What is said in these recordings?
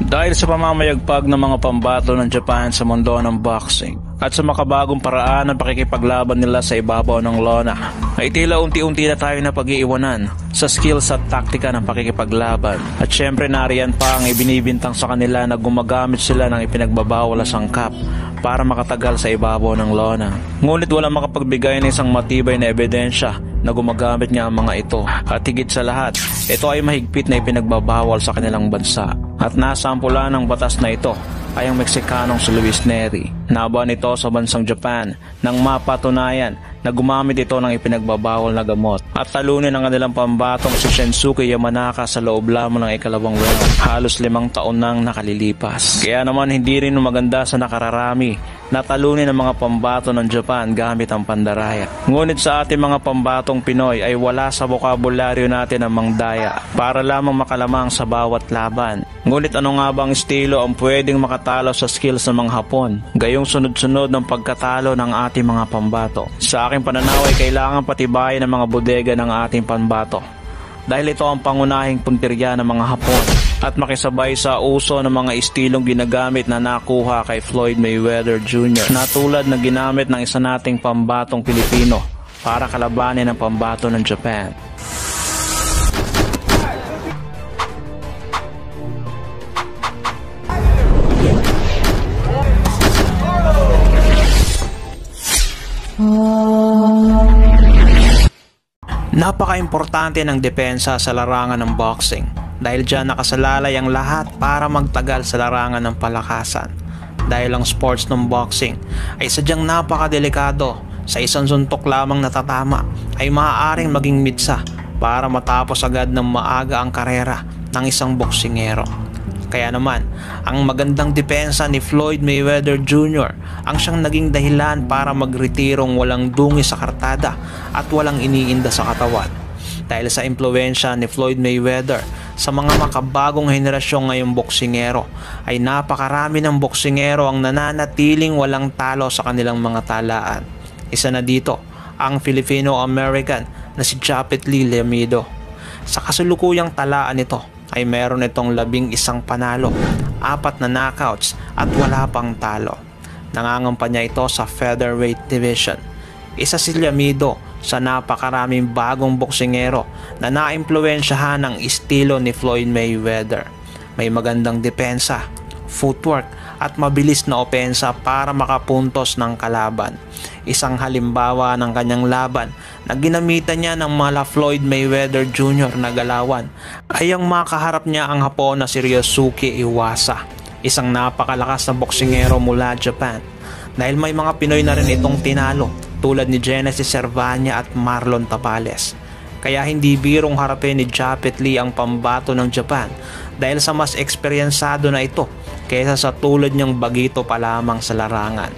Dahil sa pamamayagpag ng mga pambato ng Japan sa mundo ng boxing at sa makabagong paraan ng pakikipaglaban nila sa ibabaw ng lona, ay tila unti-unti na tayo na pag-iiwanan sa skills at taktika ng pakikipaglaban. At syempre nariyan pa ang ibinibintang sa kanila na gumagamit sila ng ipinagbabawal na sangkap para makatagal sa ibabaw ng lona. Ngunit walang makapagbigay ng isang matibay na ebidensya na gumagamit nga ang mga ito. At higit sa lahat, ito ay mahigpit na ipinagbabawal sa kanilang bansa. At nasampulan ng batas na ito ay ang Meksikanong si Luis Neri. Naban ito sa bansang Japan nang mapatunayan na gumamit ito ng ipinagbabawal na gamot at talunin ang kanilang pambatong si Shinsuke Yamanaka sa loob lamang ng ikalawang round. Halos 5 taon nang nakalilipas. Kaya naman hindi rin maganda sa nakararami na talunin ang mga pambato ng Japan gamit ang pandaraya. Ngunit sa ating mga pambatong Pinoy ay wala sa bokabularyo natin ang mangdaya para lamang makalamang sa bawat laban. Ngunit ano nga bang estilo ang pwedeng makatalo sa skills ng mga Hapon? Gayong sunod-sunod ng pagkatalo ng ating mga pambato. Sa aking pananaw ay kailangan patibayin ang mga bodega ng ating pambato dahil ito ang pangunahing puntirya ng mga Hapon at makisabay sa uso ng mga estilong ginagamit na nakuha kay Floyd Mayweather Jr. na tulad na ginamit ng isa nating pambatong Pilipino para kalabanin ang pambato ng Japan. Napaka-importante ng depensa sa larangan ng boxing dahil dyan nakasalalay ang lahat para magtagal sa larangan ng palakasan. Dahil ang sports ng boxing ay sadyang napakadelikado, sa isang suntok lamang natatama ay maaaring maging mitsa para matapos agad ng maaga ang karera ng isang boksingero. Kaya naman, ang magandang depensa ni Floyd Mayweather Jr. ang siyang naging dahilan para magretirong walang dungi sa kartada at walang iniinda sa katawan. Dahil sa impluwensya ni Floyd Mayweather sa mga makabagong henerasyon ngayong boksingero, ay napakarami ng boksingero ang nananatiling walang talo sa kanilang mga talaan. Isa na dito ang Filipino-American na si Japet Lee Lemido. Sa kasulukuyang talaan nito ay meron itong 11 panalo, 4 na knockouts at wala pang talo. Nangangampanya ito sa featherweight division. Isa si Lemido sa napakaraming bagong boksingero na naimpluwensyahan ng estilo ni Floyd Mayweather. May magandang depensa, footwork at mabilis na opensa para makapuntos ng kalaban. Isang halimbawa ng kanyang laban na ginamitan niya ng mala Floyd Mayweather Jr. na galawan ay ang makaharap niya ang Hapon na si Ryosuke Iwasa, isang napakalakas na boksingero mula Japan. Dahil may mga Pinoy na rin itong tinalo tulad ni Genesis Servania at Marlon Tapales. Kaya hindi birong harapin ni Japet Lee ang pambato ng Japan dahil sa mas eksperyensado na ito kaysa sa tulad niyang bagito pa lamang sa larangan.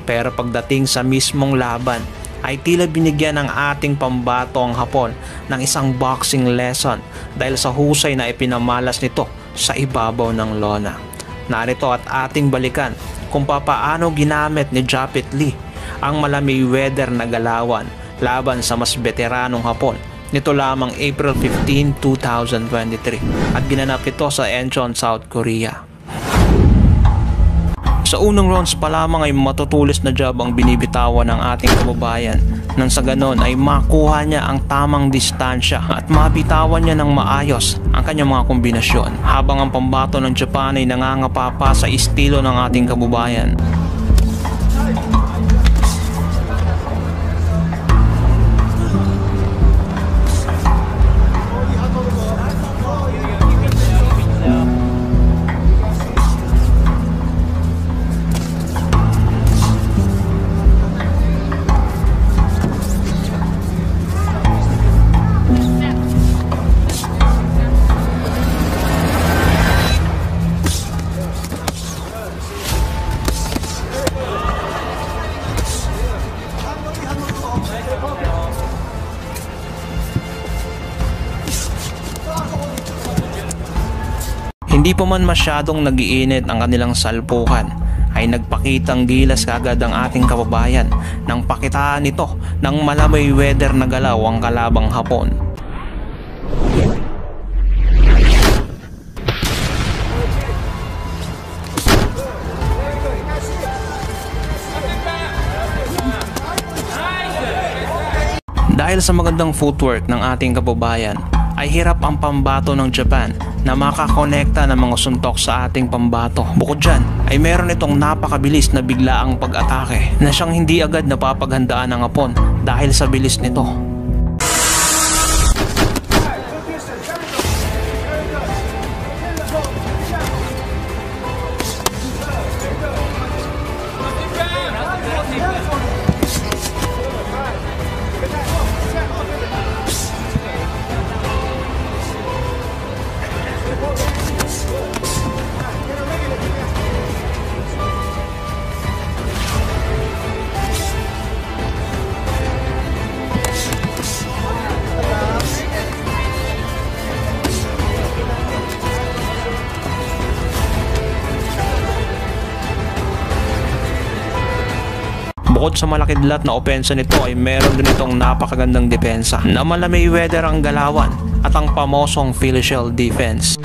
Pero pagdating sa mismong laban ay tila binigyan ng ating pambato ang Hapon ng isang boxing lesson dahil sa husay na ipinamalas nito sa ibabaw ng lona. Narito at ating balikan kung papaano ginamit ni Japet Lee ang mala Mayweather na galawan laban sa mas veteranong Hapon nito lamang April 15, 2023 at ginanap ito sa Incheon, South Korea. Sa unang rounds pa lamang ay matutulis na jab ang binibitawan ng ating kababayan nang sa ganon ay makuha niya ang tamang distansya at mabitawan niya ng maayos ang kanyang mga kombinasyon habang ang pambato ng Japan ay nangangapapa sa estilo ng ating kababayan. Hindi pa man masyadong nagiinit ang kanilang salpukan ay nagpakitang gilas kagad ang ating kababayan nang pakitaan nito ng mala Mayweather na galaw ang kalabang Hapon. Dahil sa magandang footwork ng ating kababayan, ay hirap ang pambato ng Japan na makakonekta ng mga suntok sa ating pambato. Bukod dyan, ay meron itong napakabilis na biglaang pag-atake na siyang hindi agad napapaghandaan ng Hapon dahil sa bilis nito. Bukod sa malakidlat na opensa nito ay meron din itong napakagandang depensa na mala Mayweather ang galawan at ang pamosong Philly Shell defense.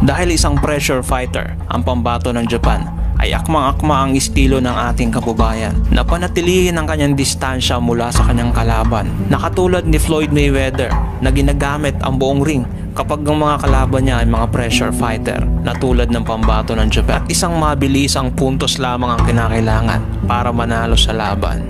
Dahil isang pressure fighter ang pambato ng Japan, ay akmang-akma ang estilo ng ating kababayan na panatilihin ang kanyang distansya mula sa kanyang kalaban, na katulad ni Floyd Mayweather na ginagamit ang buong ring kapag ang mga kalaban niya ay mga pressure fighter na tulad ng pambato ng Japan. At isang mabilis ang puntos lamang ang kinakailangan para manalo sa laban.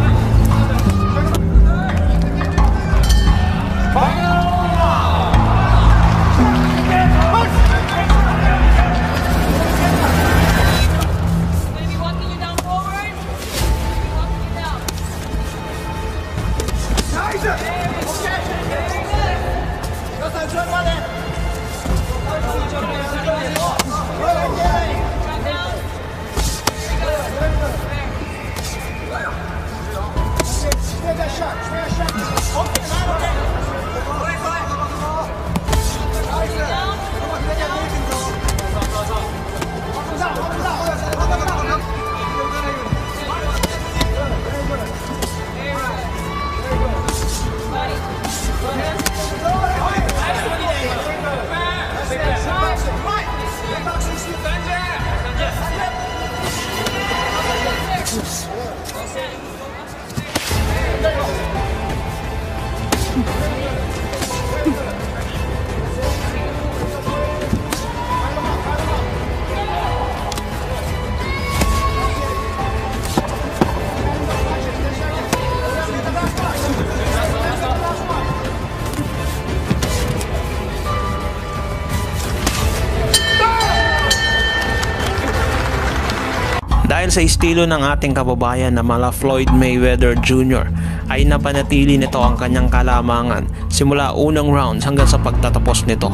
Dahil sa estilo ng ating kababayan na mala Floyd Mayweather Jr. ay napanatili nito ang kanyang kalamangan simula unang rounds hanggang sa pagtatapos nito.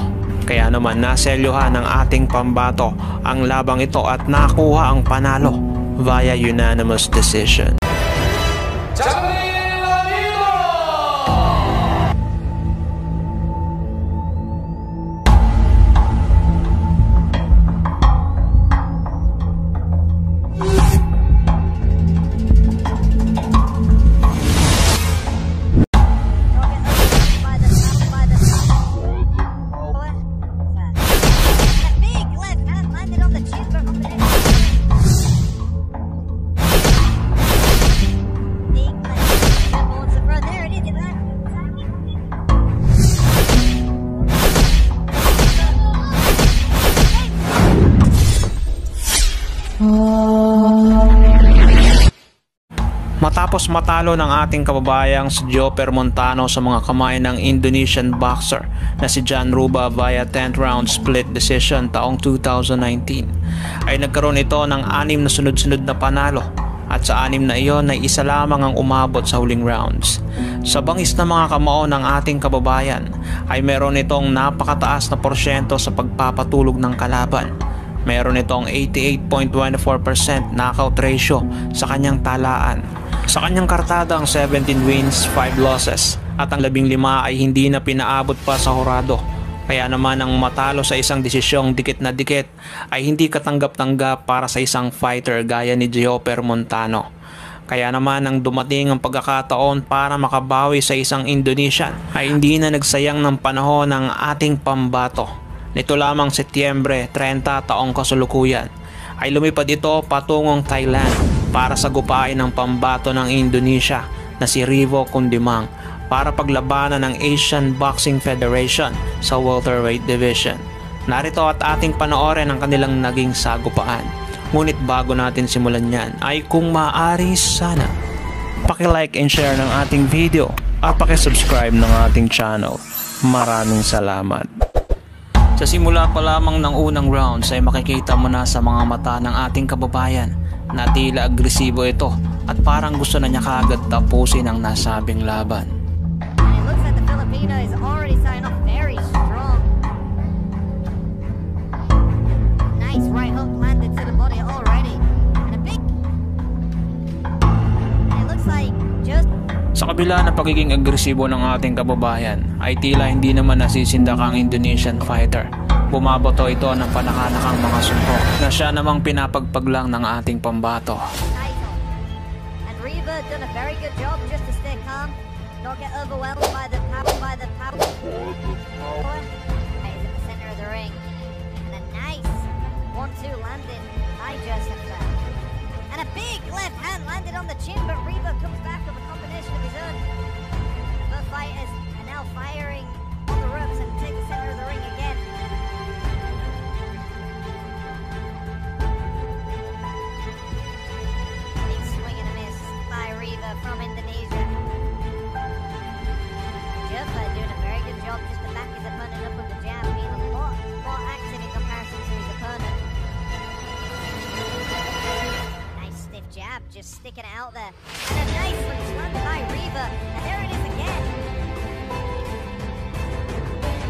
Kaya naman naselyuhan ng ating pambato ang labang ito at nakuha ang panalo via unanimous decision. Matapos matalo ng ating kababayang si Joper Montano sa mga kamay ng Indonesian boxer na si Jan Ruba via 10th round split decision taong 2019, ay nagkaroon ito ng 6 na sunod-sunod na panalo at sa 6 na iyon ay isa lamang ang umabot sa huling rounds. Sa bangis na mga kamao ng ating kababayan ay meron itong napakataas na porsyento sa pagpapatulog ng kalaban. Meron itong 88.24% knockout ratio sa kanyang talaan. Sa kanyang kartada ang 17 wins, 5 losses at ang 15 ay hindi na pinaabot pa sa hurado. Kaya naman ang matalo sa isang desisyong dikit na dikit ay hindi katanggap-tanggap para sa isang fighter gaya ni Joper Montano. Kaya naman ang dumating ang pagkakataon para makabawi sa isang Indonesian ay hindi na nagsayang ng panahon ng ating pambato. Nito lamang Setyembre 30 taong kasalukuyan ay lumipad ito patungong Thailand para sagupain ang pambato ng Indonesia na si Rivo Kundimang para paglabanan ng Asian Boxing Federation sa welterweight division. Narito at ating panoorin ang kanilang naging sagupaan. Ngunit bago natin simulan yan ay kung maaari sana paki-like and share ng ating video at paki-subscribe ng ating channel. Maraming salamat. Sa simula pa lamang ng unang rounds ay makikita mo na sa mga mata ng ating kababayan na tila agresibo ito at parang gusto na niya kaagad tapusin ang nasabing laban. And it looks like the Filipino is already starting off very strong. Nice right hook landed to the body already. And a big... And it looks like just... Sa kabila ng pagiging agresibo ng ating kababayan ay tila hindi naman nasisindak ang Indonesian fighter. Bumaboto ito ng panakanakang mga suntok na siya namang pinapagpag lang ng ating pambato. And Riva done a very good job just to stay calm, not get overwhelmed by the power. Right in the center of the ring. And a nice 1-2 landed by Joseph there. And a big left hand landed on the chin, but Riva comes back with a combination of his own. Both fighters are now firing on the ropes and take the center of the ring again. Big swing and a miss by Riva from Indonesia. Joffa doing a very good job just to back his opponent up with the jab, being a lot more active in comparison to his opponent. Jab just sticking it out there, and a nice one landed by Riva, and there it is again.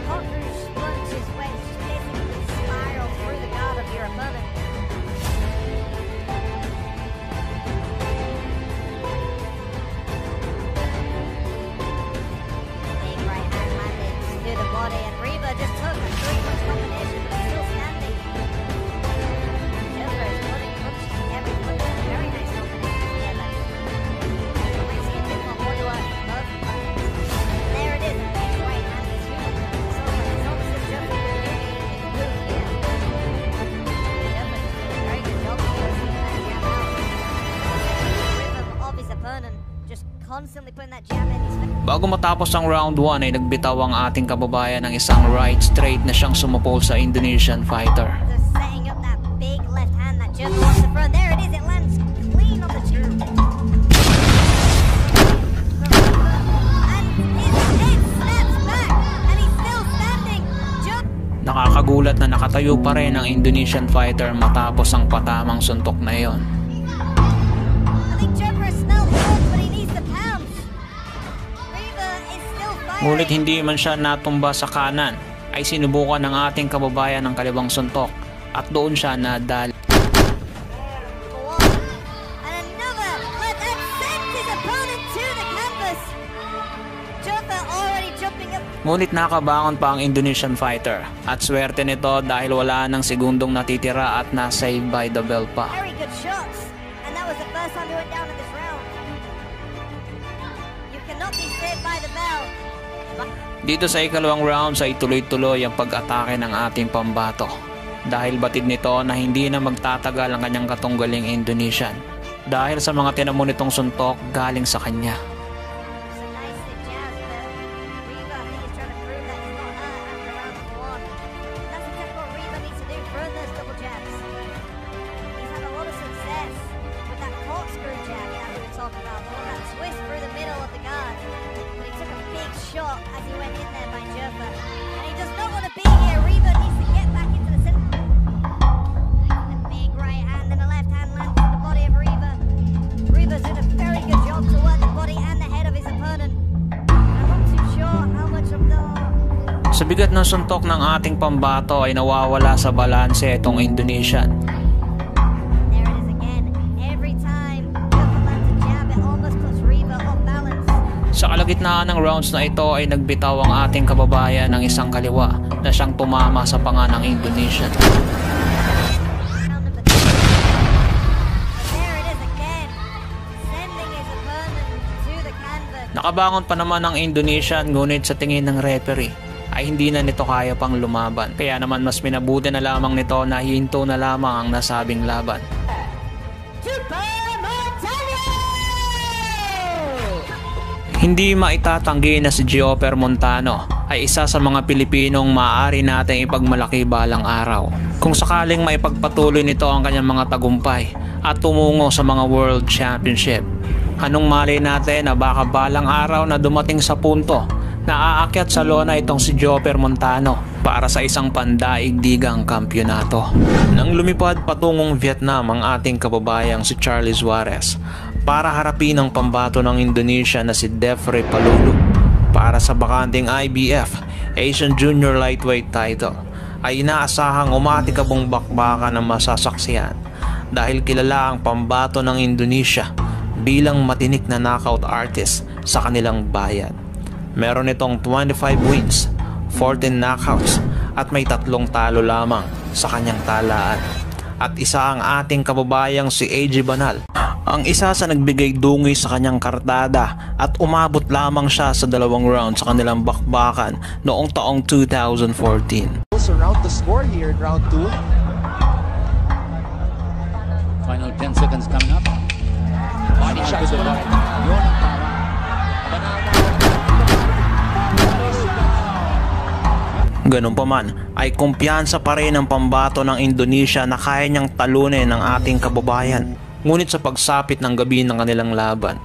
Cockroach punches where it's just basically spiral through the guard of your opponent. Big right hand landed to the body, and Riva just took a 3-punch combination, but still standing. Joffa is putting punches in every punch. Very nice combination together. Might see a bit more follow-up in both punches. There it is, a big right hand to the soul, and it's almost as Joffa was doing a move here. Joffa just did a very good job of forcing that jab out. Rhythm of his opponent, just constantly putting that jab in his face. Bago matapos ang round 1 ay nagbitaw ang ating kababayan ng isang right straight na siyang sumupol sa Indonesian fighter. Just setting up that big left hand that Joffa wants to throw. There it is, it lands clean on the chin. And his head snaps back, and he's still standing. Nakakagulat na nakatayo pa rin ang Indonesian fighter matapos ang patamang suntok na iyon. I think Joffa smelled blood, but he needs to pounce. Riva is still fighting. Ngunit hindi man siya natumba sa kanan ay sinubukan ng ating kababayan ng kalibang suntok at doon siya nadali. And another left hand sends his opponent to the canvas. Joffa already jumping up. Ngunit nakabangon pa ang Indonesian fighter at swerte nito dahil wala ng segundong natitira at na-save by the bell pa. Very good shots. And that was the first time he went down in this round. You cannot be saved by the bell. Dito sa ikalawang round ay tuloy-tuloy ang pag-atake ng ating pambato dahil batid nito na hindi na magtatagal ang kanyang katunggaling Indonesian dahil sa mga tinamo nitong suntok galing sa kanya. It's a nice jab, but Riva, I think, is trying to prove that he's not hurt after round 1. That's exactly what Riva needs to do, throw those double jabs. He's had a lot of success with that corkscrew jab that we were talking about shot as he went in there by Jurfa. And he does not want to be here. Reba needs to get back into the center. A big right hand and a left hand lands on the body of Reba. Reba's doing a very good job to work the body and the head of his opponent. I'm not too sure how much of the... Sa bigat ng suntok ng ating pambato ay nawawala sa balanse itong Indonesian. There it is again. Every time Jurfa lands a jab, it almost puts Reba off balance. Sa kalagitnaan ng rounds na ito ay nagbitaw ang ating kababayan ng isang kaliwa na siyang tumama sa panga ng Indonesian. Round number 3. There it is again. Sending his opponent to the canvas. Nakabangon pa naman ang Indonesian ngunit sa tingin ng referee ay hindi na nito kaya pang lumaban. Kaya naman mas minabuti na lamang nito na hihinto na lamang ang nasabing laban. Hindi maitatanggi na si Gioper Montano ay isa sa mga Pilipinong maaari nating ipagmalaki balang araw. Kung sakaling maipagpatuloy nito ang kanyang mga tagumpay at tumungo sa mga World Championship. Anong malay natin na baka balang araw na dumating sa punto na aakyat sa lona itong si Gioper Montano para sa isang pandaigdigang kampyonato. Nang lumipad patungong Vietnam ang ating kababayang si Charlie Suarez para harapin ang pambato ng Indonesia na si Defre Palulu para sa bakanting IBF Asian Junior Lightweight title, ay inaasahang umatikabong bakbakan ng masasaksihan dahil kilala ang pambato ng Indonesia bilang matinik na knockout artist sa kanilang bayan. Meron itong 25 wins, 14 knockouts at may 3 talo lamang sa kanyang talaan. At isa ang ating kababayang si AJ Banal, ang isa sa nagbigay dungi sa kanyang kartada at umabot lamang siya sa 2 round sa kanilang bakbakan noong taong 2014. Around the score here in round 2. Final 10 seconds coming up. Body shot. Yun ang tama. Ganun pa man, ay kumpiyansa pa rin ang pambato ng Indonesia na kaya niyang talunin ng ating kababayan. Ngunit sa pagsapit ng gabi ng kanilang laban,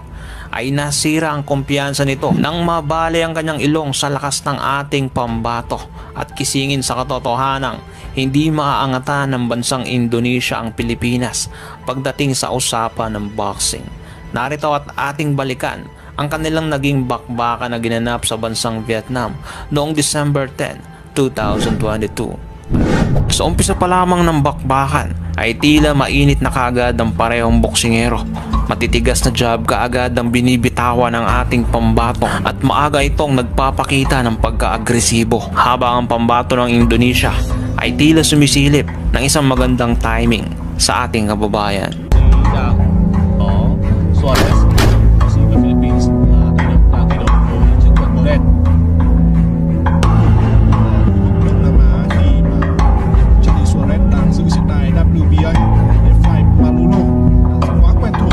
ay nasira ang kumpiyansa nito nang mabali ang kanyang ilong sa lakas ng ating pambato at kisingin sa katotohanang hindi maaangatan ng bansang Indonesia ang Pilipinas pagdating sa usapan ng boxing. Narito at ating balikan ang kanilang naging bakbakan na ginanap sa bansang Vietnam noong December 10, 2022. Sa umpisa pa lamang ng bakbakan ay tila mainit na kaagad ang parehong boksingero. Matitigas na jab kaagad ang binibitawan ng ating pambato at maaga itong nagpapakita ng pagka-agresibo, habang ang pambato ng Indonesia ay tila sumisilip ng isang magandang timing sa ating kababayan. Suarez masih ke Philippines tidak boleh. Nama khi mà Charlie Suarez đang giữ chiếc đài WBA Defy Palulu quá quen thuộc.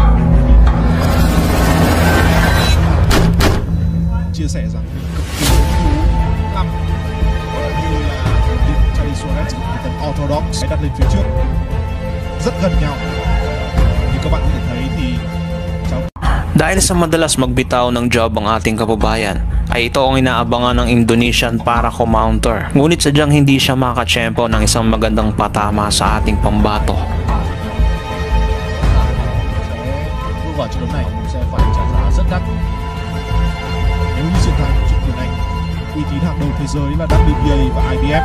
Chia sẻ rằng mình cực kỳ hứng thú năm như là Charlie Suarez cũng tấn orthodox đặt lên phía trước rất gần nhau. Như các bạn có thể thấy thì dahil sa madalas magbitaw ng jab ang ating kababayan, ay ito ang inaabangan ng Indonesian para kumounter. Ngunit sadyang hindi siya makatsyempo ng isang magandang patama sa ating pambato. bước vào trận đấu này cũng sẽ phải trả giá rất đắt. Nếu như chiến thắng trận tuyển này, uy tín hàng đầu thế giới là WBA và IBF,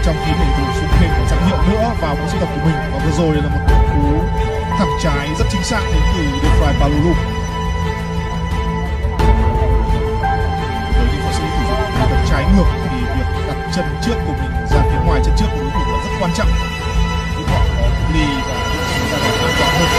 trong khi để bổ sung thêm một danh hiệu nữa vào bộ sưu tập của mình. Và vừa rồi là một cú thẳng trái rất chính xác đến từ Defy Palulu. Với những võ sĩ sử dụng kỹ thuật trái ngược thì việc đặt chân trước của mình ra phía ngoài chân trước của đối thủ là rất quan trọng, giúp họ có cự ly và những ra đòn an toàn hơn.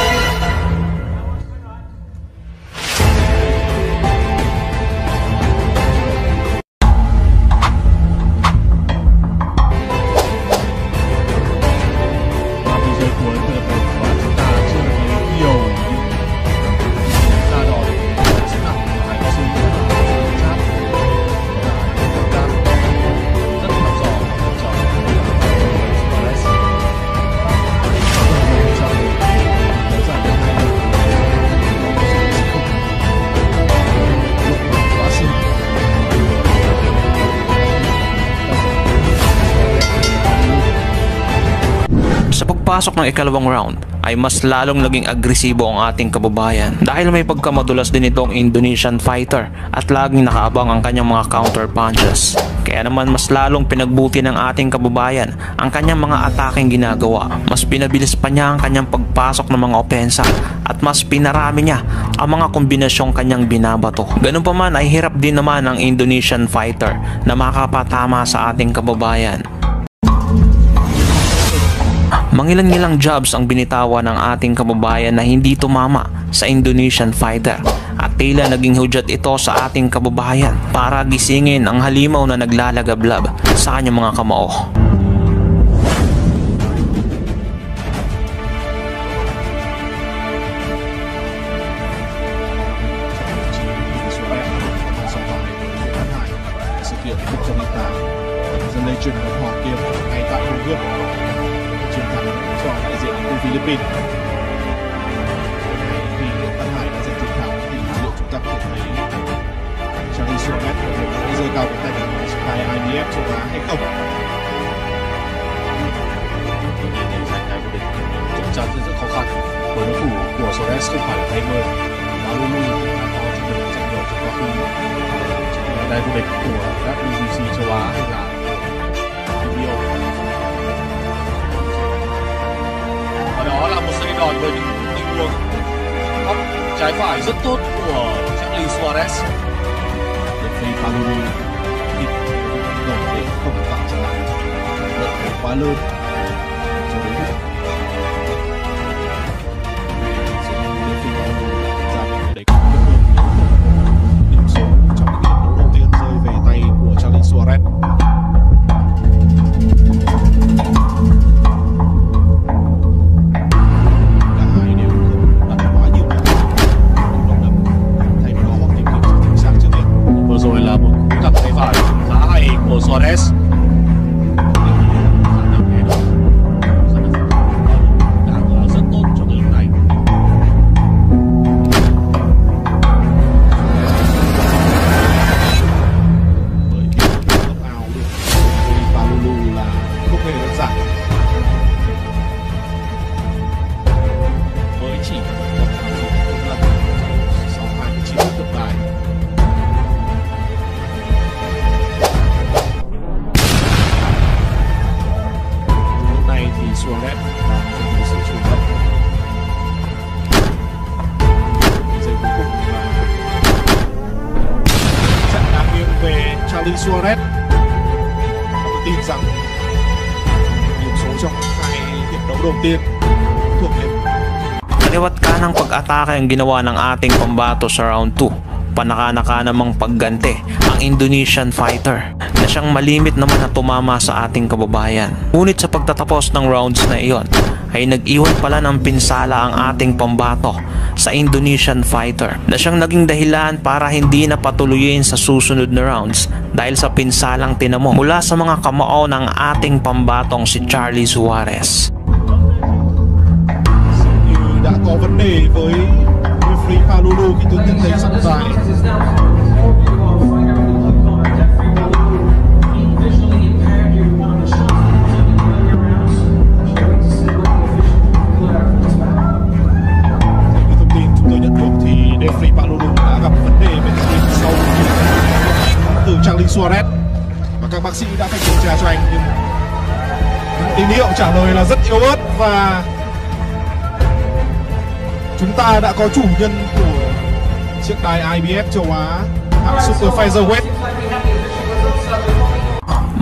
pagpasok ng ikalawang round ay mas lalong naging agresibo ang ating kababayan dahil may pagkamadulas din itong Indonesian fighter at laging nakaabang ang kanyang mga counter punches. Kaya naman mas lalong pinagbuti ng ating kababayan ang kanyang mga ataking ginagawa. Mas pinabilis pa niya ang kanyang pagpasok ng mga opensa at mas pinarami niya ang mga kombinasyong kanyang binabato. Ganun pa man ay hirap din naman ang Indonesian fighter na makapatama sa ating kababayan. Mangilan-ngilang jabs ang binitawan ng ating kababayan na hindi tumama sa Indonesian fighter at tila naging hudyat ito sa ating kababayan para gisingin ang halimaw na naglalagablab sa kanyang mga kamao. Sự kiện Phúc Trong Linh Tà The Legend of Hoàng Kiêm ngay tại Hồng Kông, chiến thắng cho đại diện của Philippines. Khi Tân Hải đã giành chiến thắng thì liệu chúng ta có thể thấy Charlie Suarez có thể giơ cao cánh tay của hai IBF châu Á hay không? Tuy nhiên thì giành đai vô địch chắc chắn sẽ rất khó khăn bởi đối thủ của Suarez không phải là tay mơ và luôn luôn đã có cho mình giành được trong quá khứ đai vô địch của WBC châu Á hay là WBO. Và đó là một giây đòn với những tình huống góc trái phải rất tốt của Charlie Suarez. Đến khi Palulu kịp gần để không tạo trở lại lợi thế quá lớn cho đối thủ. Đến khi Palulu ra bên đấy điểm số trong những hiệp đấu đầu tiên rơi về tay của Charlie Suarez. Cả hai đều không đặt quá nhiều vào đồng đấm, thay vào đó họ tìm kiếm sự chính xác trước hết. Vừa rồi là một cú đặt tay phải khá hay của Suarez. Đang rất tốt cho người này. Bởi vì tốc áo được Palulu là không hề đơn giản. Mới chỉ tập một lần sau 29 phút tượng đài. Lúc này thì Suarez đang có sự chủ động. Giây cuối cùng là trận đang nghiêng về Charlie Suarez. Họ tin rằng điểm số trong hai hiệp đấu đầu tiên thuộc về Kaliwat kanang pag-atake ang ginawa ng ating pambato sa round 2. Panaka-naka namang pagganti ang Indonesian fighter na siyang malimit naman na tumama sa ating kababayan. Ngunit sa pagtatapos ng rounds na iyon ay nag-iwan pala ng pinsala ang ating pambato sa Indonesian fighter na siyang naging dahilan para hindi na patuloyin sa susunod na rounds dahil sa pinsalang tinamo mula sa mga kamao ng ating pambatong si Charlie Suarez. đã có vấn đề với referee Palulu khi tôi nhận thấy trọng tài. Theo như thông tin chúng tôi nhận được thì referee Palulu đã gặp vấn đề về tim sau từ Charlie Suarez và các bác sĩ đã phải kiểm tra cho anh, nhưng tín hiệu trả lời là rất yếu ớt và chúng ta đã có chủ nhân của chiếc đai IBF châu Á hạng Super Featherweight.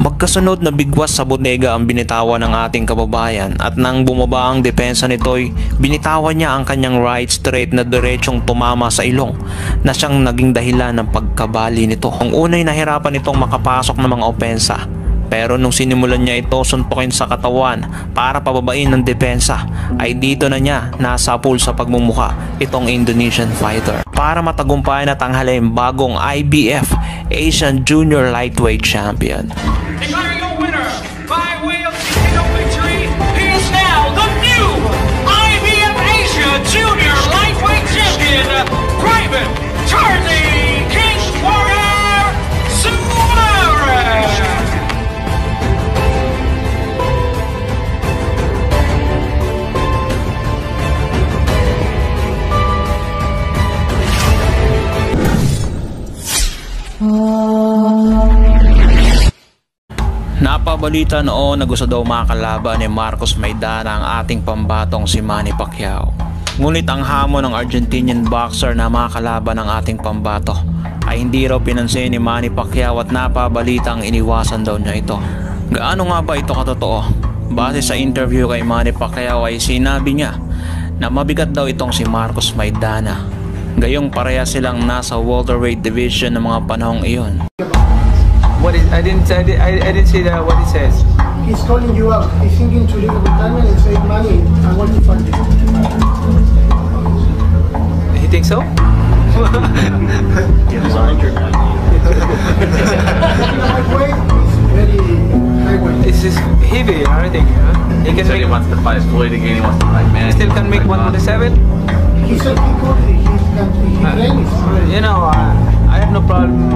Magkasunod na bigwas sa bodega ang binitawan ng ating kababayan at nang bumaba ang depensa nito'y binitawan niya ang kanyang right straight na diretsong tumama sa ilong na siyang naging dahilan ng pagkabali nito. Ang unay nahirapan itong makapasok ng mga opensa. Pero nung sinimulan niya ito suntukin sa katawan para pababain ng depensa ay dito na niya nasapul sa pagmumuka itong Indonesian fighter para matagumpayan at tanghalin bagong IBF Asian Junior Lightweight Champion. Declaring your winner by way of TKO victory, he is now the new IBF Asia Junior Lightweight Champion, Private Charlie King Warrior Suarez. Nababalita noon na gusto daw makalaban ni Marcos Maidana ang ating pambatong si Manny Pacquiao. Ngunit ang hamon ng Argentinian boxer na makalaban ng ating pambato ay hindi raw pinansin ni Manny Pacquiao at napabalitang iniwasan daw niya ito. Gaano nga ba ito katotoo? Base sa interview kay Manny Pacquiao ay sinabi niya na mabigat daw itong si Marcos Maidana. Gayong pareha silang nasa welterweight division ng mga panahong iyon. I didn't see that. What he says. He's calling you out. He's thinking to leave retirement and save money. I want to fund it. He thinks so? Very highway. It's just heavy, I think. Huh? He can make. He wants to fight Floyd again. He wants to fight He still can make 127. He said he could. He trains. You know, I have no problem.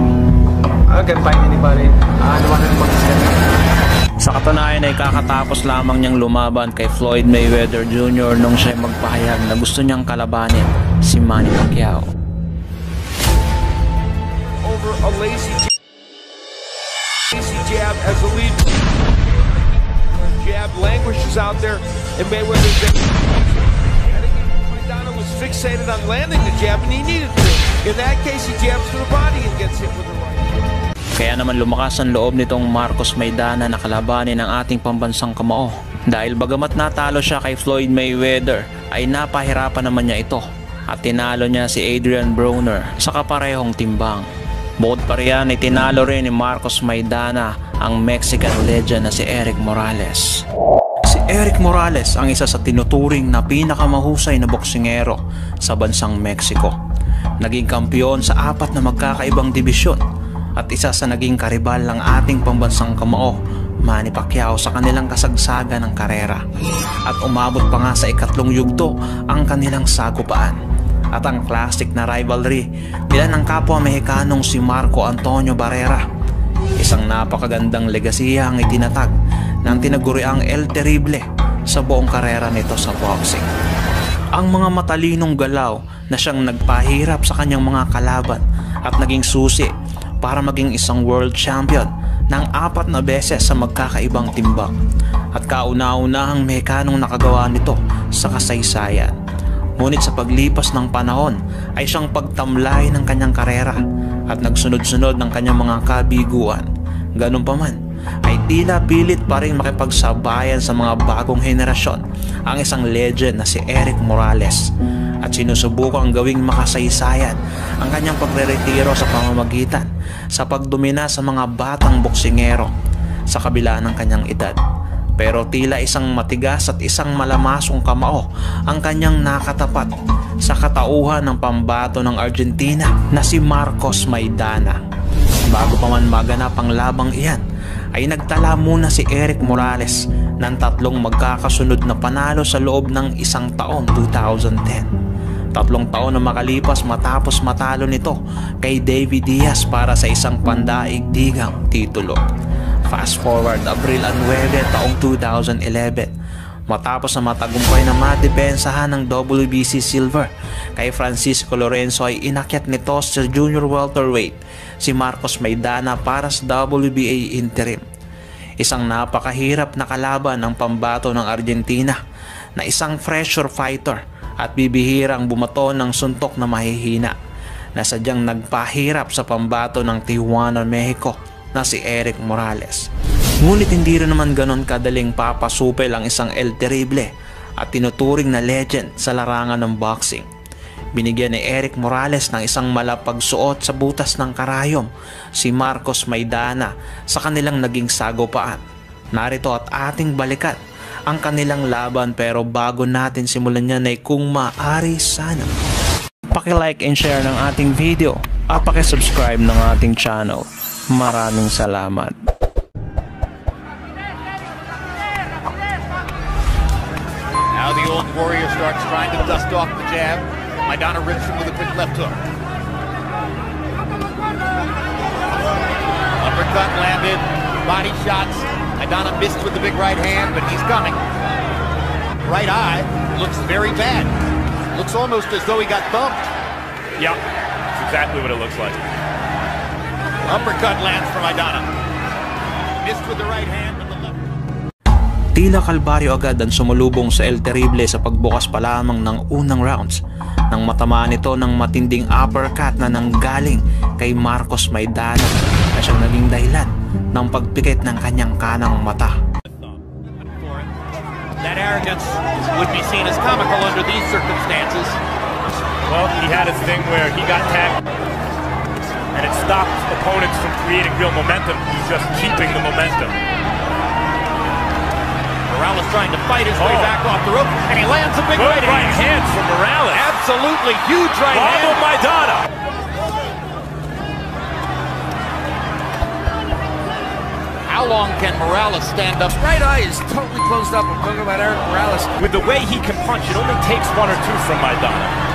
I can fight anybody. I don't want to. Sa katunayan ay kakatapos lamang niyang lumaban kay Floyd Mayweather Jr. nung siya magpahayag na gusto niyang kalabanin si Manny Pacquiao. Over a lazy jab as the lead. Jab languishes out there, and Mayweather. I think Maidana was fixated on landing the jab, and he needed to. In that case, he jabs to the body and gets hit with the right. Kaya naman lumakas ang loob nitong Marcos Maidana na kalabanin ang ating pambansang kamao. Dahil bagamat natalo siya kay Floyd Mayweather ay napahirapan naman niya ito at tinalo niya si Adrian Broner sa kaparehong timbang. Bukod pa riyan ay tinalo rin ni Marcos Maidana ang Mexican legend na si Erik Morales. Si Erik Morales ang isa sa tinuturing na pinakamahusay na boksingero sa bansang Mexico. Naging kampiyon sa 4 na magkakaibang dibisyon at isa sa naging karibal ng ating pambansang kamao, Manny Pacquiao, sa kanilang kasagsagan ng karera. At umabot pa nga sa 3 yugto ang kanilang sagupaan. At ang classic na rivalry nila ng kapwa Mexicanong si Marco Antonio Barrera. Isang napakagandang legasiya ang itinatag ng tinaguriang El Terrible sa buong karera nito sa boxing. Ang mga matalinong galaw na siyang nagpahirap sa kanyang mga kalaban at naging susi para maging isang world champion ng 4 na beses sa magkakaibang timbang at kauna-unahang Mexicanong nakagawa nito sa kasaysayan. Ngunit sa paglipas ng panahon ay siyang pagtamlay ng kanyang karera at nagsunod-sunod ng kanyang mga kabiguan. Ganun pa man ay tila pilit pa rin makipagsabayan sa mga bagong henerasyon ang isang legend na si Erik Morales at sinusubukang gawing makasaysayan ang kanyang pagre-retiro sa pamamagitan sa pagdomina sa mga batang boksingero sa kabila ng kanyang edad. Pero tila isang matigas at isang malamasong kamao ang kanyang nakatapat sa katauhan ng pambato ng Argentina na si Marcos Maidana. Bago pa man maganap ang labang iyan ay nagtala muna si Erik Morales ng 3 magkakasunod na panalo sa loob ng 1 taon, 2010. 3 taon na makalipas matapos matalo nito kay David Diaz para sa isang pandaigdigang titulo. Fast forward Abril 9 taong 2011, matapos na matagumpay na madepensahan ng WBC Silver kay Francisco Lorenzo ay inakyat nito sa junior welterweight si Marcos Maidana para sa WBA interim. Isang napakahirap na kalaban ng pambato ng Argentina na isang fresher fighter at bibihirang bumato ng suntok na mahihina na sadyang nagpahirap sa pambato ng Tijuana, Mexico na si Erik Morales. Ngunit hindi rin naman ganon kadaling papasupel ang isang El Terrible at tinuturing na legend sa larangan ng boxing. Binigyan ni Erik Morales ng isang malapagsuot sa butas ng karayom si Marcos Maidana sa kanilang naging sagupaan. Narito at ating balikan ang kanilang laban, pero bago natin simulan yan ay kung maaari sana paki-like and share ng ating video at paki-subscribe ng ating channel. Maraming salamat. Now the old warrior starts trying to dust off the jab. Maidana rips him with a quick left hook. Uppercut landed, body shots. Maidana missed with the big right hand, but he's coming. Right eye looks very bad. Looks almost as though he got thumped. Yeah, that's exactly what it looks like. Uppercut lands for Maidana. Missed with the right hand, but the left. Tila kalbaryo agad ang sumalubong sa El Terrible sa pagbukas pa lamang ng unang rounds nang matamaan ito ng matinding uppercut na nanggaling kay Marcos Maidana na siyang naging dahilan ng pagpikit ng kanyang kanang mata. That arrogance would be seen as comical under these circumstances. Well, he had a thing where he got tagged and it stopped opponents from creating real momentum. He's just keeping the momentum. Morales trying to fight his way back off the rope, and he lands a big right hand from Morales. Absolutely huge right hand. Bravo Maidana. How long can Morales stand up? Right eye is totally closed up. I'm talking about Erik Morales. With the way he can punch, it only takes one or two from Maidana.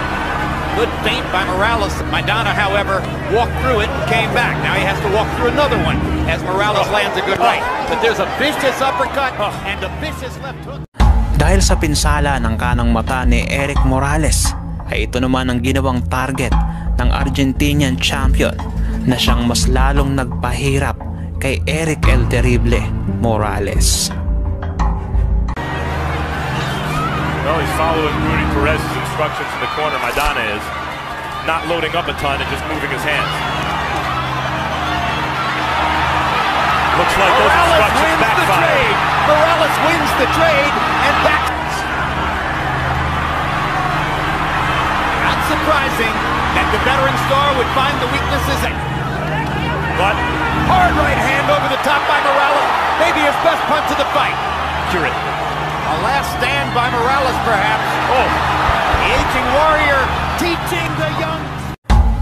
Good feint by Morales. Maidana, however, walked through it and came back. Now he has to walk through another one as Morales lands a good right. But there's a vicious uppercut and a vicious left hook. Dahil sa pinsala ng kanang mata ni Erik Morales, ay ito naman ang ginawang target ng Argentinian champion na siyang mas lalong nagpahirap kay Erik El Terrible Morales. Well, he's following Rudy Perez's instructions in the corner. Maidana is not loading up a ton and just moving his hands. Looks like those instructions backfire. Morales wins the trade and back. Not surprising that the veteran star would find the weaknesses. But hard right hand over the top by Morales. Maybe his best punch of the fight. accurate. A last stand by Morales, perhaps. Oh, the aging warrior teaching the young.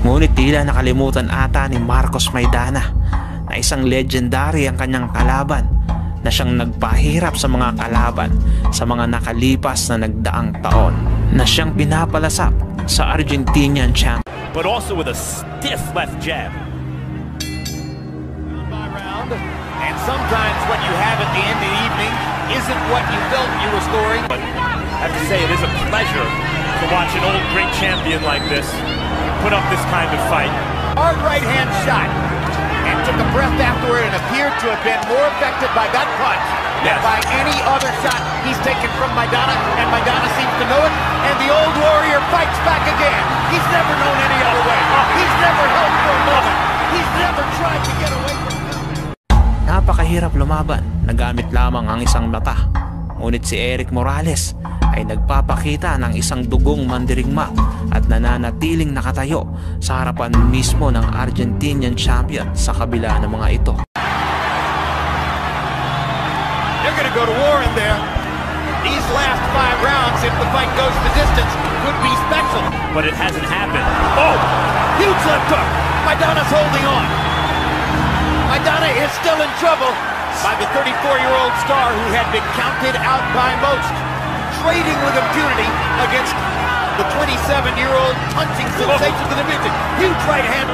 Ngunit tila nakalimutan ata ni Marcos Maidana na isang legendary ang kanyang kalaban na siyang nagpahirap sa mga kalaban sa mga nakalipas na nagdaang taon na siyang pinapalasap sa Argentinian champ. But also with a stiff left jab. And sometimes what you have at the end of the evening isn't what you felt you were scoring. But I have to say, it is a pleasure to watch an old great champion like this put up this kind of fight. Hard right hand shot, and took a breath afterward and appeared to have been more affected by that punch than by any other shot he's taken from Maidana, and Maidana seems to know it, and the old warrior fights back again. He's never known any other way. He's never held for a moment. He's never tried to get away from it. Napakahirap lumaban, nagamit lamang ang isang mata. Ngunit si Erik Morales ay nagpapakita ng isang dugong mandirigma at nananatiling nakatayo sa harapan mismo ng Argentinian champion sa kabila ng mga ito. They're gonna go to war in there. These last 5 rounds, if the fight goes the distance, could be special. But it hasn't happened. Oh! Huge left hook! Maidana's holding on. Maidana is still in trouble by the 34-year-old star who had been counted out by most, trading with impunity against the 27-year-old punching sensation of the division. Huge right hand.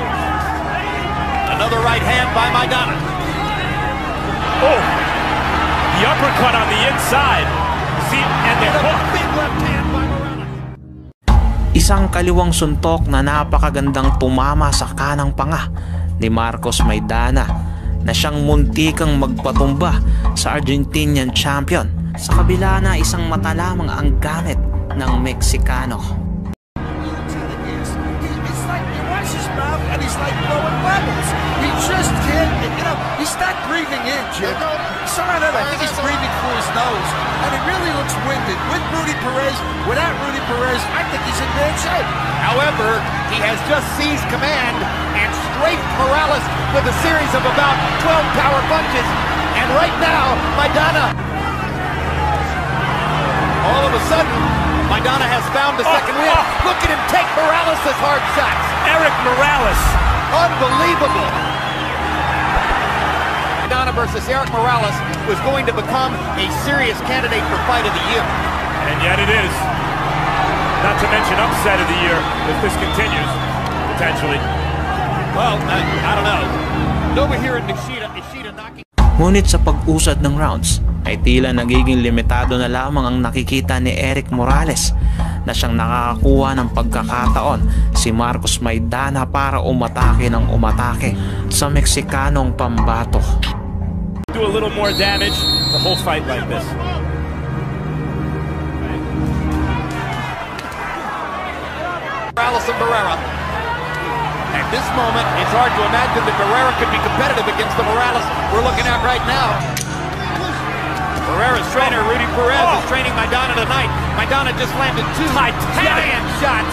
Another right hand by Maidana. Oh! The uppercut on the inside. See, and the hook. Big left hand by Morales. Isang kaliwang suntok na napakagandang tumama sa kanang panga ni Marcos Maidana na siyang muntikang magpatumba sa Argentinian champion. Sa kabila na isang mata lamang ang gamit ng Meksikano. It's like he wants his mouth and he's like blowing bubbles. He just can't, he's not breathing in, Jim. Somehow or another, I think he's breathing through his nose. And it really looks winded. With Rudy Perez, without Rudy Perez, I think he's in bad shape. However, he has just seized command and strafed Morales with a series of about 12 power punches. And right now, Maidana, all of a sudden, Maidana has found the second win. Look at him take Morales' hard shots. Erik Morales. Unbelievable. Maidana versus Erik Morales was going to become a serious candidate for Fight of the Year. And yet it is. Not to mention upset of the year if this continues, potentially. Well, I don't know. Over here in Ishida knocking. Ngunit sa pag-usad ng rounds ay tila nagiging limitado na lamang ang nakikita ni Erik Morales na siyang nakakakuha ng pagkakataon si Marcos Maidana para umatake ng umatake sa Meksikanong pambato. Do a little more damage the whole fight like this. Morales and Barrera. At this moment, it's hard to imagine that Barrera could be competitive against the Morales we're looking at right now. Barrera's trainer, Rudy Perez, is training Maidana tonight. Maidana just landed 2 giant shots,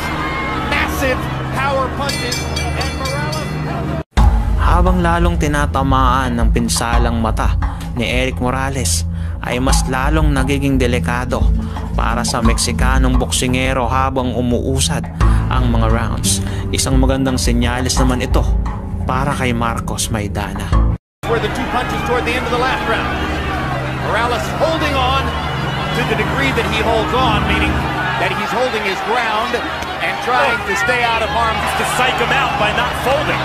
massive power punches, and Morales... Habang lalong tinatamaan ng pinsalang mata ni Erik Morales, ay mas lalong nagiging delikado para sa Meksikanong boksingero habang umuusad ang mga rounds. Isang magandang senyales naman ito para kay Marcos Maidana. Were the 2 punches toward the end of the last round. Morales holding on to the degree that he holds on, meaning that he's holding his ground and trying to stay out of harm's way. To psych him out by not folding.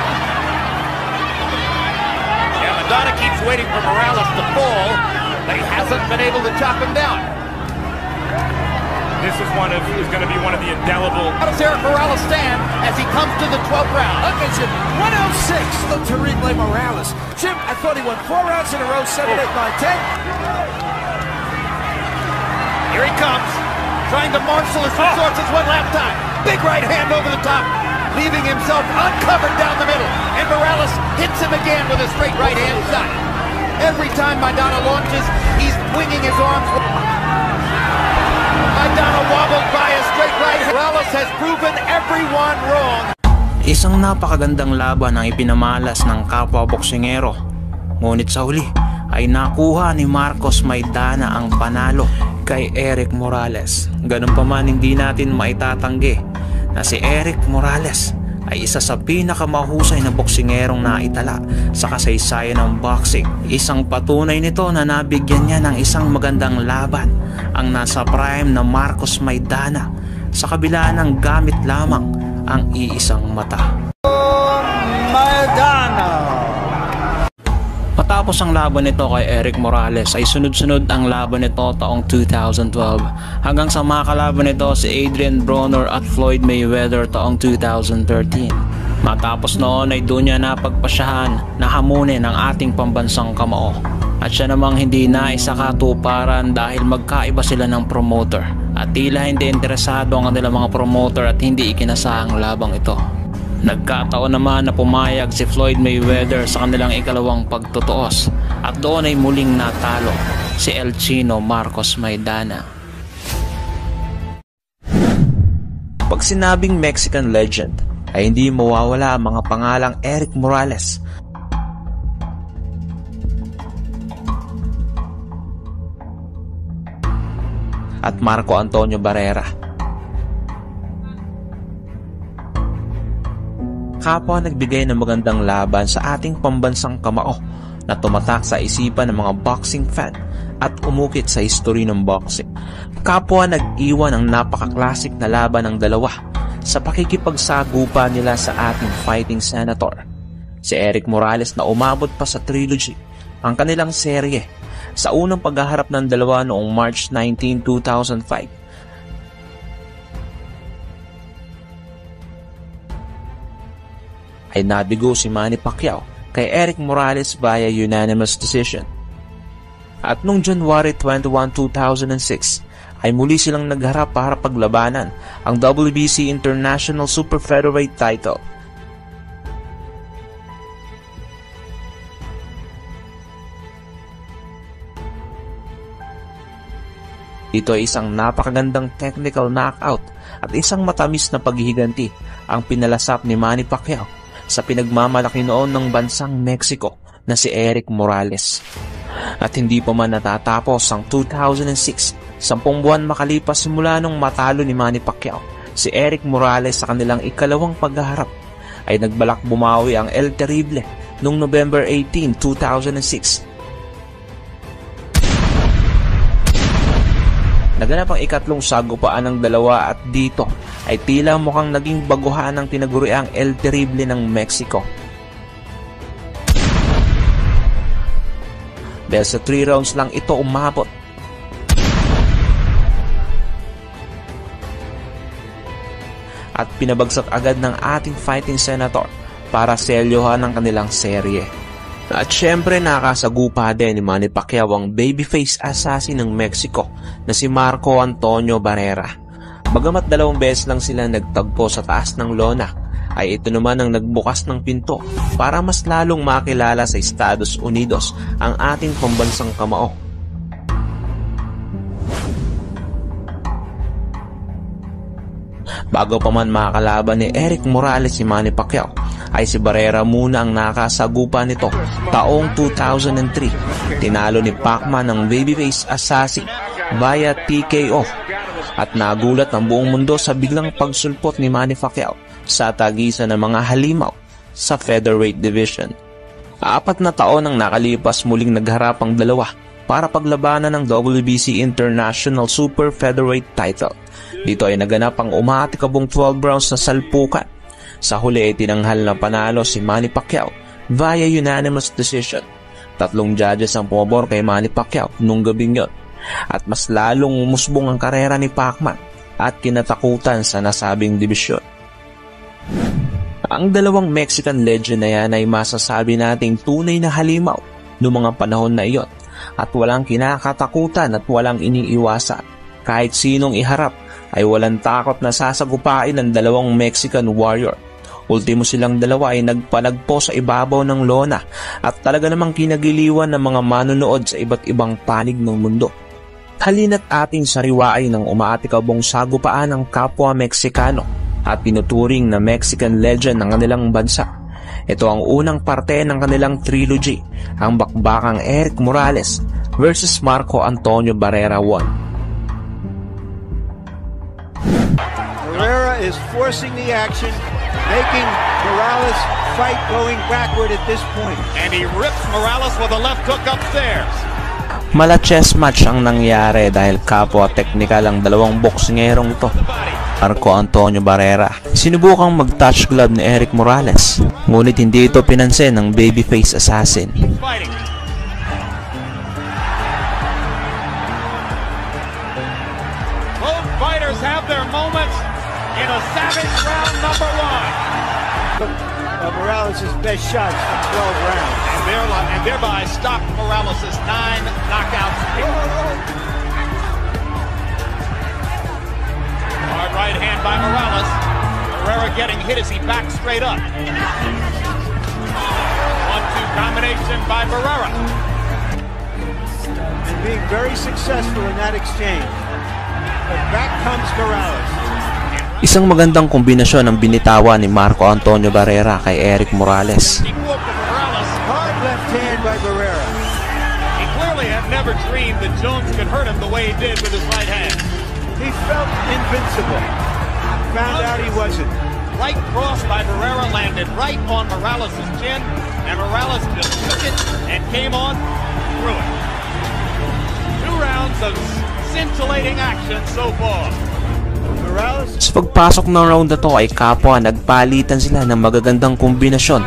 Yeah, Maidana keeps waiting for Morales to fall, but he hasn't been able to chop him down. This is going to be one of the indelible. How does Erik Morales stand as he comes to the 12th round? Look at Jim, 106, the Terrible Morales. Jim, I thought he won 4 rounds in a row, 7, 8, 9, 10. Here he comes, trying to marshal his resources one last time. Big right hand over the top, leaving himself uncovered down the middle. And Morales hits him again with a straight right hand shot. Every time Maidana launches, he's winging his arms. Maidana wobbled by a straight right. Morales has proven everyone wrong. Isang napakagandang laban ang ipinamalas ng kapwa boksingero. Ngunit sa huli ay nakuha ni Marcos Maidana ang panalo kay Erik Morales. Ganun pa man, hindi natin maitatanggi na si Erik Morales ay isa sa pinakamahusay na boksingerong naitala sa kasaysayan ng boxing. Isang patunay nito na nabigyan niya ng isang magandang laban ang nasa prime na Marcos Maidana sa kabila ng gamit lamang ang iisang mata. Maidana! Matapos ang laban nito kay Erik Morales ay sunod-sunod ang laban nito taong 2012 hanggang sa makalaban nito si Adrian Broner at Floyd Mayweather taong 2013. Matapos noon ay doon niya napagpasyahan na hamunin ang ating pambansang kamao. At siya namang hindi naisakatuparan dahil magkaiba sila ng promoter at tila hindi interesado ang kanilang mga promoter at hindi ikinasa ang labang ito. Nagkataon naman na pumayag si Floyd Mayweather sa kanilang ikalawang pagtutuos at doon ay muling natalo si El Chino Marcos Maidana. Pag sinabing Mexican legend ay hindi mawawala ang mga pangalang Erik Morales, at Marco Antonio Barrera. Kapwa nagbigay ng magandang laban sa ating pambansang kamao na tumatak sa isipan ng mga boxing fan at umukit sa history ng boxing. Kapwa nag-iwan ng napaka-classic na laban ng dalawa sa pakikipagsagupa nila sa ating fighting senator, si Erik Morales, na umabot pa sa trilogy ang kanilang serye sa unang paghaharap ng dalawa noong March 19, 2005. Ay nabigo si Manny Pacquiao kay Erik Morales via unanimous decision. At noong January 21, 2006 ay muli silang nagharap para paglabanan ang WBC International Super Featherweight title. Ito ay isang napakagandang technical knockout at isang matamis na paghihiganti ang pinalasap ni Manny Pacquiao sa pinagmamalaki noon ng bansang Mexico na si Erik Morales. At hindi pa man natatapos ang 2006, 10 buwan makalipas simula nung matalo ni Manny Pacquiao si Erik Morales sa kanilang ikalawang paghaharap, ay nagbalak bumawi ang El Terrible noong November 18, 2006. Naganap ang ikatlong sagupaan ng dalawa at dito ay tila mukhang naging baguhan ng tinaguriang El Terrible ng Mexico. Dahil sa 3 rounds lang ito umabot. At pinabagsak agad ng ating fighting senator para selyohan ang kanilang serye. At syempre nakasagupa din ni Manny Pacquiao ang babyface assassin ng Mexico na si Marco Antonio Barrera. Bagamat 2 beses lang sila nagtagpo sa taas ng lona, ay ito naman ang nagbukas ng pinto para mas lalong makilala sa Estados Unidos ang ating pambansang kamao. Bago pa man makakalaban ni Eric Morales si Manny Pacquiao, ay si Barrera muna ang nakasagupa nito. Taong 2003, tinalo ni Pacman ang babyface assassin via TKO at nagulat ang buong mundo sa biglang pagsulpot ni Manny Pacquiao sa tagisan ng mga halimaw sa featherweight division. 4 na taon ang nakalipas, muling nagharap ang dalawa para paglabanan ng WBC International Super Featherweight title. Dito ay naganap ang umaatikabong 12 rounds na salpukan. Sa huli ay tinanghal na panalo si Manny Pacquiao via unanimous decision. 3 judges ang pumabor kay Manny Pacquiao nung gabing yon, at mas lalong umusbong ang karera ni Pacman at kinatakutan sa nasabing dibisyon. Ang dalawang Mexican legend na yan ay masasabi nating tunay na halimaw noong mga panahon na iyon, at walang kinakatakutan at walang iniiwasan. Kahit sinong iharap ay walang takot na sasagupain ng dalawang Mexican warrior. Ultimo silang dalawa ay nagpalagpo sa ibabaw ng lona at talaga namang kinagiliwan ng mga manonood sa iba't ibang panig ng mundo. Halina't ating sariwain ng umaatikabong sagupaan ng kapwa Meksikano at tinuturing na Mexican legend ng kanilang bansa. Ito ang unang parte ng kanilang trilogy, ang bakbakang Eric Morales versus Marco Antonio Barrera 1. Barrera is forcing the action, making Morales fight going backward at this point. And he rips Morales with a left hook upstairs. Mala chess match ang nangyari dahil kapwa technical ang dalawang boksingerong ito. Marco Antonio Barrera sinubukang mag-touch glove ni Eric Morales, ngunit hindi ito pinansin ng babyface assassin. Both fighters have their moments in a savage round number 1. Morales' best shots from 12 rounds. And thereby stopped Morales' 9 knockout streak. Hard right hand by Morales. Barrera getting hit as he backs straight up. 1-2 combination by Barrera. And being very successful in that exchange. But back comes Morales. Isang magandang kombinasyon ang binitawan ni Marco Antonio Barrera kay Eric Morales. Hard left hand by Barrera. He clearly had never dreamed that Jones could hurt him the way he did with his right hand. He felt invincible. Found out he wasn't. Right cross by Barrera landed right on Morales' chin, and Morales just took it and came on through it. 2 rounds of scintillating action so far. Sa pagpasok ng round na to ay kapwa nagpalitan sila ng magagandang kombinasyon.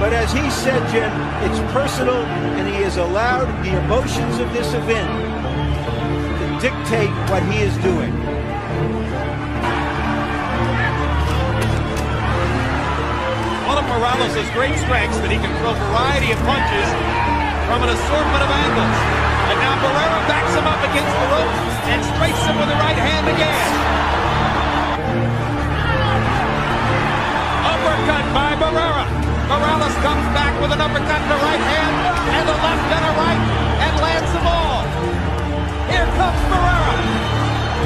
But as he said, Jim, it's personal and he has allowed the emotions of this event to dictate what he is doing. One of Morales' great strengths that he can throw a variety of punches from an assortment of angles. And now Barrera backs him up against the rope and strikes him with the right hand again. Uppercut by Barrera. Morales comes back with an uppercut to right hand and a left and a right and lands them all. Here comes Barrera.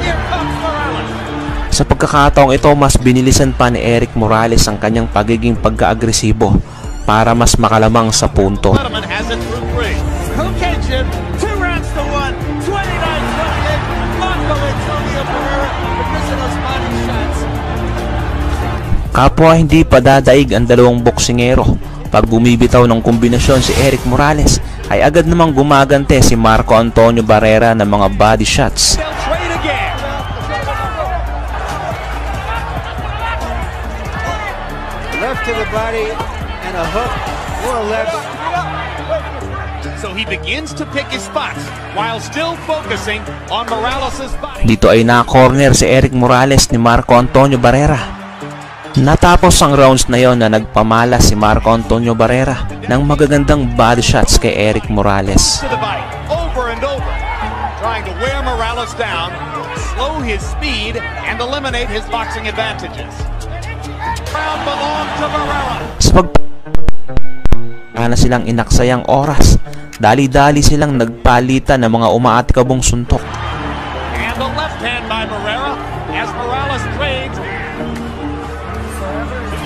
Here comes Morales. Sa pagkakataong ito, mas binilisan pa ni Eric Morales ang kanyang pagiging pagka-agresibo para mas makalamang sa punto. Okay, Jim. 2 rounds to 1. 29-28. Marco Antonio Barrera because of those body shots. Kapwa hindi pa dadaig ang dalawang boksingero. Pag bumibitaw ng kombinasyon si Eric Morales, ay agad namang gumagante si Marco Antonio Barrera ng mga body shots. Left to the body and a hook or a left. So he begins to pick his spots while still focusing on Morales' body. Dito ay na-corner si Eric Morales ni Marco Antonio Barrera. Natapos ang rounds na yon na nagpamala si Marco Antonio Barrera ng magagandang body shots kay Eric Morales. Over and over, trying to wear Morales down, slow his speed and eliminate his boxing advantages. Round belongs to Barrera. Na silang inaksayang oras, dali-dali silang nagpalitan ng mga umaatikabong suntok. And the left hand by Barrera as Morales trades. Two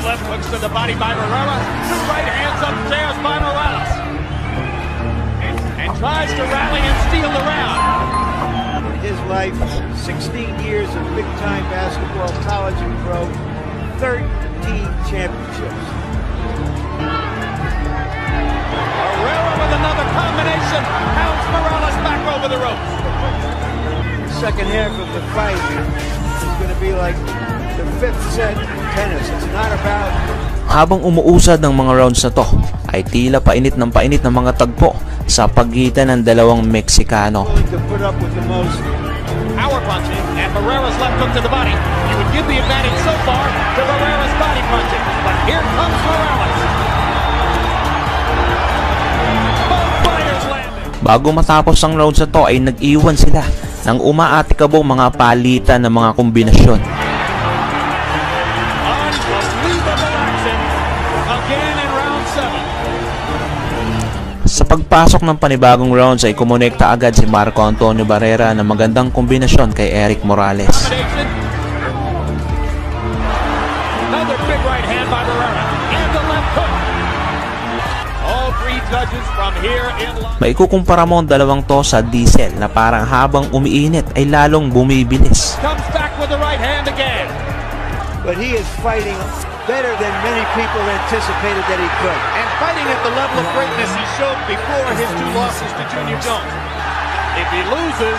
left hooks to the body by Barrera. Two right hands upstairs by Morales. And tries to rally and steal the round. His life, 16 years of big-time basketball, college and pro, 13 championships. Barrera with another combination, pounds Morales back over the ropes. The second half of the fight is going to be like the fifth set tennis. It's not about... Habang umuusad ng mga rounds na to, ay tila painit ng mga tagpo sa pagitan ng dalawang Meksikano. Power punching and Barrera's left hook to the body. You would give the advantage so far to Barrera's body punching, but here comes Morales. Both fighters landing. Bago matapos ang rounds na to ay nag-iwan sila ng umaatikabong mga palitan ng mga kombinasyon. Sa pagpasok ng panibagong rounds ay kumonekta agad si Marco Antonio Barrera ng magandang kombinasyon kay Erik Morales. Another big right hand by Barrera and the left hook. All three judges from here in line. Maikukumpara mo ang dalawang to sa diesel na parang habang umiinit ay lalong bumibilis. Comes back with the right hand again. But he is fighting better than many people anticipated that he could. And fighting at the level of greatness he showed before his two losses to Junior Jones. If he loses,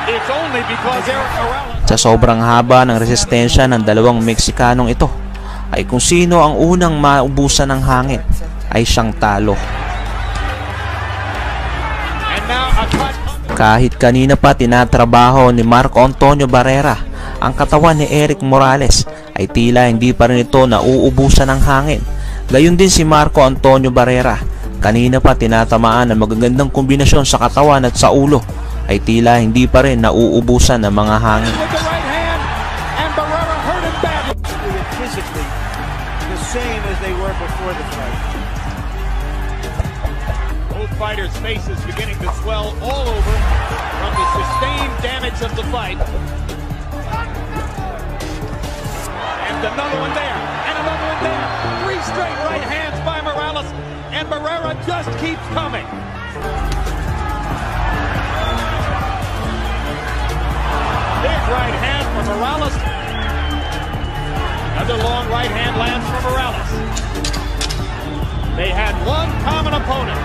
it's only because Erik Morales... Sa sobrang haba ng resistensya ng dalawang Meksikanong ito, ay kung sino ang unang maubusan ng hangin, ay siyang talo. Kahit kanina pa tinatrabaho ni Marco Antonio Barrera ang katawan ni Erik Morales, ay tila hindi pa rin ito nauubusan ng hangin. Gayon din si Marco Antonio Barrera, kanina pa tinatamaan ng magagandang kombinasyon sa katawan at sa ulo, ay tila hindi pa rin nauubusan ng mga hangin. Both fighters' faces beginning to swell all over from the sustained damage of the fight. Another one there, and another one there. Three straight right hands by Morales, and Barrera just keeps coming. Big right hand from Morales. Another long right hand lands from Morales. They had one common opponent,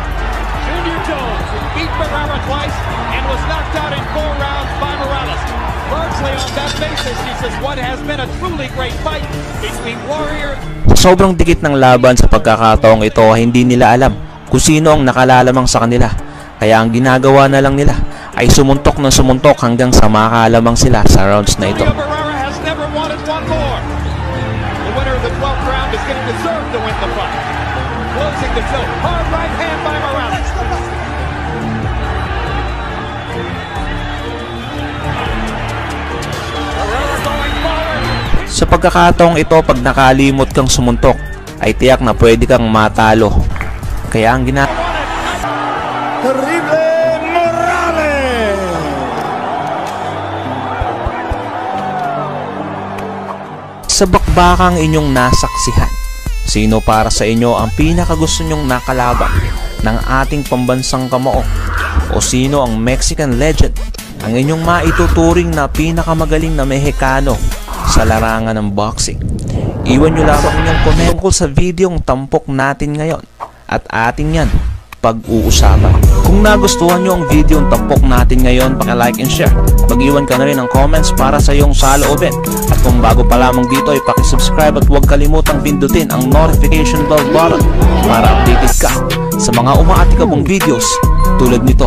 Junior Jones, who beat Barrera twice and was knocked out in 4 rounds by Morales. Largely on that basis, he says what has been a truly great fight between Warrior. Sobrang dikit ng laban sa pagkakataong ito, hindi nila alam kung sino ang nakalalamang sa kanila. Kaya ang ginagawa na lang nila ay sumuntok ng sumuntok hanggang sa makalamang sila sa rounds na ito. Barrera has never wanted one more. The winner of the 12th round is going to deserve to win the fight. Closing the show, hard right hand by Morales. Sa pagkakataong ito, pag nakalimot kang sumuntok, ay tiyak na pwede kang matalo. Kaya ang Terrible Morales! Sa bakbakang inyong nasaksihan, sino para sa inyo ang pinakagusto nyong nakalaban ng ating pambansang kamao? O sino ang Mexican legend ang inyong maituturing na pinakamagaling na Mexicano sa larangan ng boxing? Iwan nyo lamang inyong comment tungkol sa videong tampok natin ngayon at ating yan pag-uusapan. Kung nagustuhan nyo ang videong tampok natin ngayon, paki-like and share. Mag-iwan ka na rin ng comments para sa iyong saloobin. At kung bago pa lamang dito ay paki-subscribe at huwag kalimutang pindutin ang notification bell button para updated ka sa mga umaatikabong videos tulad nito.